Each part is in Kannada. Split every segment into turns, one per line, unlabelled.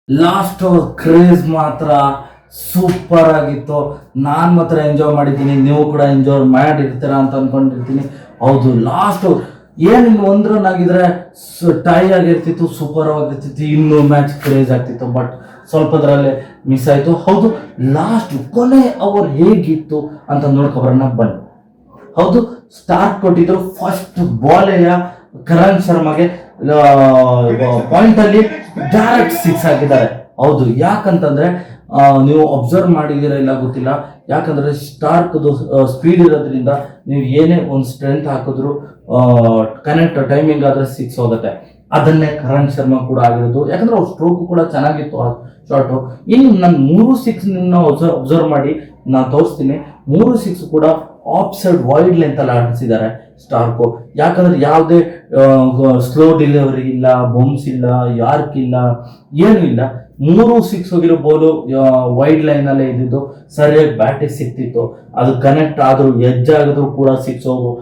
ಲಾಸ್ಟ್ ಕ್ರೇಜ್ ಮಾತ್ರ ಸೂಪರ್ ಆಗಿತ್ತು. ನಾನು ಮಾತ್ರ ಎಂಜಾಯ್ ಮಾಡಿದ್ದೀನಿ, ನೀವು ಕೂಡ ಎಂಜಾಯ್ ಮಾಡಿರ್ತೀರ ಅಂತ ಅನ್ಕೊಂಡಿರ್ತೀನಿ. ಹೌದು, ಲಾಸ್ಟ್ ಏನಿನ್ನು 1 ರನ್ ಆಗಿದ್ರೆ ಟೈ ಆಗಿರ್ತಿತ್ತು, ಸೂಪರ್ ಆಗಿರ್ತಿತ್ತು, ಇನ್ನೂ ಮ್ಯಾಚ್ ಕ್ರೇಜ್ ಆಗ್ತಿತ್ತು. ಬಟ್ ಸ್ವಲ್ಪದ್ರಲ್ಲೇ ಮಿಸ್ ಆಯಿತು. ಹೌದು, ಲಾಸ್ಟ್ ಕೊನೆ ಅವರ್ ಹೇಗಿತ್ತು ಅಂತ ನೋಡ್ಕೊಬರೋಣ ಬನ್ನಿ. ಹೌದು, ಸ್ಟಾರ್ಟ್ ಕೊಟ್ಟಿದ್ರು ಫಸ್ಟ್ ಬಾಲೆಯ ಕರಣ್ ಶರ್ಮಾಗೆ ಪಾಯಿಂಟ್ ಅಲ್ಲಿ ಡೈರೆಕ್ಟ್ 6 ಹಾಕಿದ್ದಾರೆ. ಹೌದು, ಯಾಕಂತಂದ್ರೆ ನೀವು ಅಬ್ಸರ್ವ್ ಮಾಡಿದಿರ ಇಲ್ಲ ಗೊತ್ತಿಲ್ಲ, ಯಾಕಂದ್ರೆ ಸ್ಟಾರ್ಕ್ದು ಸ್ಪೀಡ್ ಇರೋದ್ರಿಂದ ನೀವು ಏನೇ ಒಂದು ಸ್ಟ್ರೆಂತ್ ಹಾಕಿದ್ರು ಕನೆಕ್ಟ್ ಟೈಮಿಂಗ್ ಆದ್ರೆ 6 ಹೋಗುತ್ತೆ. ಅದನ್ನೇ ಕರಣ್ ಶರ್ಮಾ ಕೂಡ ಆಗಿರೋದು, ಯಾಕಂದ್ರೆ ಅವ್ರ ಸ್ಟ್ರೋಕ್ ಕೂಡ ಚೆನ್ನಾಗಿತ್ತು ಆ ಶಾರ್ಟು. ಇನ್ನು ನಾನು 3 6 ಅಬ್ಸರ್ವ್ ಮಾಡಿ ನಾನು ತೋರಿಸ್ತೀನಿ. 3 6 ಕೂಡ ಆಫ್ ಸೈಡ್ ವೈಡ್ ಲೆಂತ್ ಅಲ್ಲಿ ಆಡಿಸಿದ್ದಾರೆ ಸ್ಟಾರ್ಕು. ಯಾಕಂದ್ರೆ ಯಾವುದೇ ಸ್ಲೋ ಡೆಲಿವರಿ ಇಲ್ಲ, ಬೌನ್ಸ್ ಇಲ್ಲ, ಯಾರ್ಕ್ ಇಲ್ಲ, ಏನೂ ಇಲ್ಲ. 3 6 ಹೋಗಿರೋ ಬೋಲು ವೈಡ್ ಲೈನ್ ಅಲ್ಲೇ ಇದ್ದಿದ್ದು, ಸರಿಯಾಗಿ ಬ್ಯಾಟಿಗೆ ಸಿಕ್ತಿತ್ತು. ಅದು ಕನೆಕ್ಟ್ ಆದ್ರೂ ಎಡ್ಜ್ ಆಗಿದ್ರು ಕೂಡ 6 ಹೋಗೋ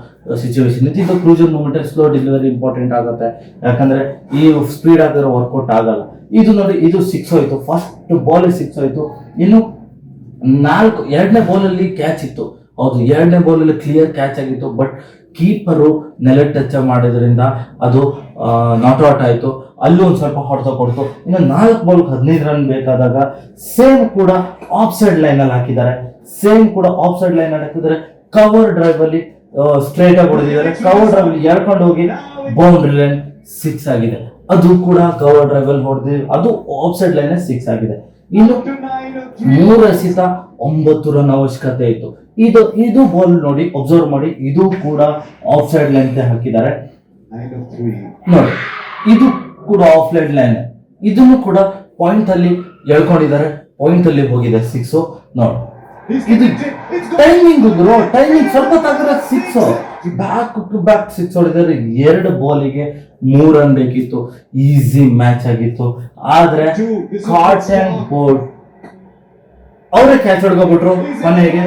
ಸಿಚುವೇಶನ್ ಇದ್ದಿದ್ದು. Crucial moment slow delivery important ಆಗುತ್ತೆ, ಯಾಕಂದ್ರೆ ಈ ಸ್ಪೀಡ್ ಆಗಿರೋ ವರ್ಕೌಟ್ ಆಗಲ್ಲ. ಇದು ನೋಡಿ, ಇದು 6 ಹೋಯ್ತು, ಫಸ್ಟ್ ಬಾಲ್ 6 ಹೋಯ್ತು. ಇನ್ನು 2ನೇ ಬಾಲಲ್ಲಿ ಕ್ಯಾಚ್ ಇತ್ತು. ಹೌದು, 2ನೇ ಬಾಲಲ್ಲಿ ಕ್ಲಿಯರ್ ಕ್ಯಾಚ್ ಆಗಿತ್ತು. ಬಟ್ ಕೀಪರು ನೆಲ ಟಚ್ ಮಾಡಿದ್ರಿಂದ ಅದು ನಾಟ್ ಔಟ್ ಆಯಿತು. ಅಲ್ಲೂ ಒಂದು ಸ್ವಲ್ಪ ಹೊಡೆತ ಕೊಡ್ತು. ಇನ್ನು 4 ಬಾಲ್ಗೆ 15 ರನ್ ಬೇಕಾದಾಗ ಸೇಮ್ ಕೂಡ ಆಫ್ ಸೈಡ್ ಲೈನ್ ಅಲ್ಲಿ ಹಾಕಿದ್ದಾರೆ. ಕವರ್ ಡ್ರೈವ್ ಅಲ್ಲಿ ಸ್ಟ್ರೈಟ್ ಆಗಿ ಹೊಡೆದಿದ್ದಾರೆ. ಕವರ್ ಡ್ರೈವ್ ಅಲ್ಲಿ ಎಳ್ಕೊಂಡು ಹೋಗಿ ಬೌಂಡ್ರಿ ಲೈನ್ 6 ಆಗಿದೆ. ಅದು ಕೂಡ ಕವರ್ ಡ್ರೈವ್ ಅಲ್ಲಿ ಹೊಡೆದಿ, ಅದು ಆಫ್ ಸೈಡ್ ಲೈನ್ 6 ಆಗಿದೆ. ಇನ್ನು 3 ಎಸೆತ 9 ರನ್ ಅವಶ್ಯಕತೆ ಇತ್ತು. ಇದು ಬಾಲ್ ನೋಡಿ, ಅಬ್ಸರ್ವ್ ಮಾಡಿ, ಇದು ಕೂಡ ಆಫ್ ಸೈಡ್ ಲೈನ್ ಹಾಕಿದ್ದಾರೆ ನೋಡಿ. ಇದು ಕೂಡ ಆಫ್ ಸೈಡ್ ಲೈನ್, ಇದನ್ನು ಕೂಡ ಪಾಯಿಂಟ್ ಅಲ್ಲಿ ಎಳ್ಕೊಂಡಿದ್ದಾರೆ, ಪಾಯಿಂಟ್ ಅಲ್ಲಿ ಹೋಗಿದೆ 6 ನೋಡಿ. ಇದು ಟೈಮಿಂಗ್ ಸ್ವಲ್ಪ ತಗರ 6 ಬ್ಯಾಕ್ ಟು ಬ್ಯಾಕ್ 6 ಹೊಡೆದರೆ 2 ಬಾಲಿಗೆ 3 ರನ್ ಬೇಕಿತ್ತು. ಈಸಿ ಮ್ಯಾಚ್ ಆಗಿತ್ತು. ಆದ್ರೆ ಕಾಟ್ ಅಂಡ್ ಬೋಲ್ಡ್ ಅವರೇ ಕ್ಯಾಚ್ ಹೊಡ್ಕೊಬಿಟ್ರು ಕೊನೆಗೆ.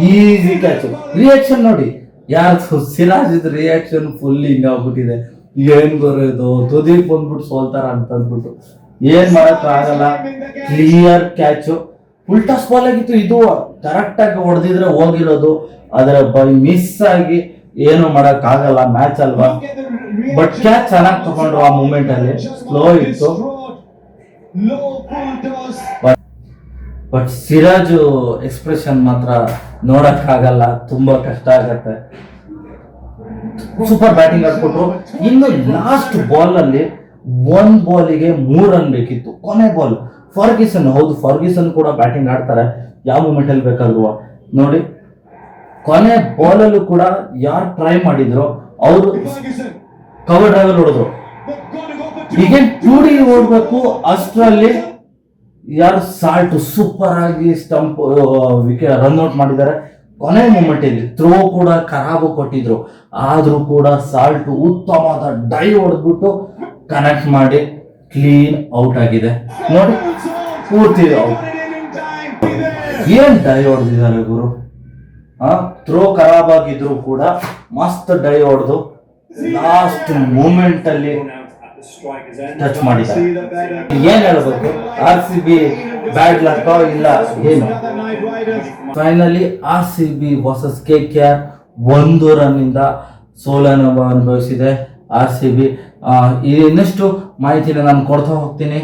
Easy catch. ರಿಯಾಕ್ಷನ್ ನೋಡಿ, ಯಾರು ಸಿರಾಜ್ ರಿಯಾಕ್ಷನ್ ಫುಲ್ ಹಿಂಗಾಗ್ಬಿಟ್ಟಿದೆ. ಏನ್ ಬರೋದು, ತುದಿಗೆ ಬಂದ್ಬಿಟ್ಟು ಸೋಲ್ತಾರ ಅಂತ ಅಂದ್ಬಿಟ್ಟು ಏನ್ ಮಾಡಕ್ ಆಗಲ್ಲ. ಕ್ಲಿಯರ್ ಕ್ಯಾಚ್, ಉಲ್ಟಾಸ್ ಬಾಲ್ ಆಗಿತ್ತು. ಇದು ಕರೆಕ್ಟ್ ಆಗಿ ಹೊಡೆದಿದ್ರೆ ಹೋಗಿರೋದು, ಅದರ ಬೈ ಮಿಸ್ ಆಗಿ ಏನು ಮಾಡಕ್ ಆಗಲ್ಲ, ಮ್ಯಾಚ್ ಅಲ್ವಾ. ಬಟ್ ಕ್ಯಾಚ್ ಚೆನ್ನಾಗಿ ತಗೊಂಡ್ರು ಆ ಮೂಮೆಂಟ್ ಅಲ್ಲಿ. ಸ್ಲೋ ಇತ್ತು, ಬಟ್ ಸಿರಾಜ್ ಎಕ್ಸ್ಪ್ರೆಷನ್ ಮಾತ್ರ ನೋಡಕ್ ಆಗಲ್ಲ, ತುಂಬಾ ಕಷ್ಟ ಆಗತ್ತೆ. ಸೂಪರ್ ಬ್ಯಾಟಿಂಗ್ ಆಡ್ಕೊಟ್ರು. ಇನ್ನು ಲಾಸ್ಟ್ ಬಾಲ್ ಅಲ್ಲಿ 1 ಬಾಲಿಗೆ 3 ರನ್ ಬೇಕಿತ್ತು, ಕೊನೆ ಬಾಲ್. ಫರ್ಗ್ಯೂಸನ್, ಹೌದು ಫರ್ಗ್ಯೂಸನ್ ಕೂಡ ಬ್ಯಾಟಿಂಗ್ ಆಡ್ತಾರೆ ಯಾವ ಮೂಮೆಂಟ್ ಅಲ್ಲಿ ಬೇಕಾದ್ರೂ ನೋಡಿ. ಕೊನೆ ಬಾಲ್ ಅಲ್ಲೂ ಕೂಡ ಯಾರು ಟ್ರೈ ಮಾಡಿದ್ರು ಅವರು ಕವರ್ ಡ್ರೈವ್ ಹೊಡೆದ್ರು. ಈಗ 2D ಓಡ್ಬೇಕು, ಅಷ್ಟರಲ್ಲಿ ಯಾರು ಸಾಲ್ಟ್ ಸೂಪರ್ ಆಗಿ ಸ್ಟಂಪ್ ರನ್ ಔಟ್ ಮಾಡಿದ್ದಾರೆ. ಕೊನೆ ಮೂಮೆಂಟ್ ಇಲ್ಲಿ ಥ್ರೋ ಕೂಡ ಖರಾಬು ಕೊಟ್ಟಿದ್ರು, ಆದ್ರೂ ಕೂಡ ಸಾಲ್ಟ್ ಉತ್ತಮವಾದ ಡೈ ಹೊಡೆದ್ಬಿಟ್ಟು ಕನೆಕ್ಟ್ ಮಾಡಿ ಕ್ಲೀನ್ ಔಟ್ ಆಗಿದೆ ನೋಡಿ. ಪೂರ್ತಿ ಔಟ್. ಏನ್ ಡೈ ಹೊಡೆದಿದ್ದಾರೆ ಗುರು. ಥ್ರೋ ಖರಾಬ್ ಆಗಿದ್ರು ಕೂಡ ಮಸ್ತ್ ಡೈ ಹೊಡೆದು ಲಾಸ್ಟ್ ಮೂಮೆಂಟ್ ಅಲ್ಲಿ ಟಚ್ ಮಾಡಿದ್ದಾರೆ. ಏನ್ ಹೇಳ್ಬೇಕು, RCB ಬ್ಯಾಡ್ ಲಕ್ ಇಲ್ಲ ಏನು. Finally RCB versus KKR 1 run ಇಂದ ಸೋಲನ್ನು ಅನುಭವಿಸಿದೆ RCB. ಇನ್ನಷ್ಟು ಮಾಹಿತಿನ ನಾನು ಕೊಡ್ತಾ ಹೋಗ್ತೀನಿ.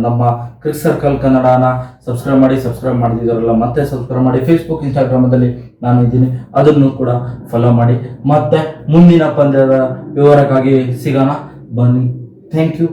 ನಮ್ಮ ಕ್ರಿಕ್ ಸರ್ಕಲ್ ಕನ್ನಡನ ಸಬ್ಸ್ಕ್ರೈಬ್ ಮಾಡಿದಿರಲ್ಲ ಮತ್ತೆ ಸಬ್ಸ್ಕ್ರೈಬ್ ಮಾಡಿ. ಫೇಸ್ಬುಕ್ ಇನ್ಸ್ಟಾಗ್ರಾಮದಲ್ಲಿ ನಾನು ಇದ್ದೀನಿ, ಅದನ್ನು ಕೂಡ ಫಾಲೋ ಮಾಡಿ. ಮತ್ತೆ ಮುಂದಿನ ಪಂದ್ಯದ ವಿವರಕ್ಕಾಗಿ ಸಿಗೋಣ ಬನ್ನಿ. Thank you.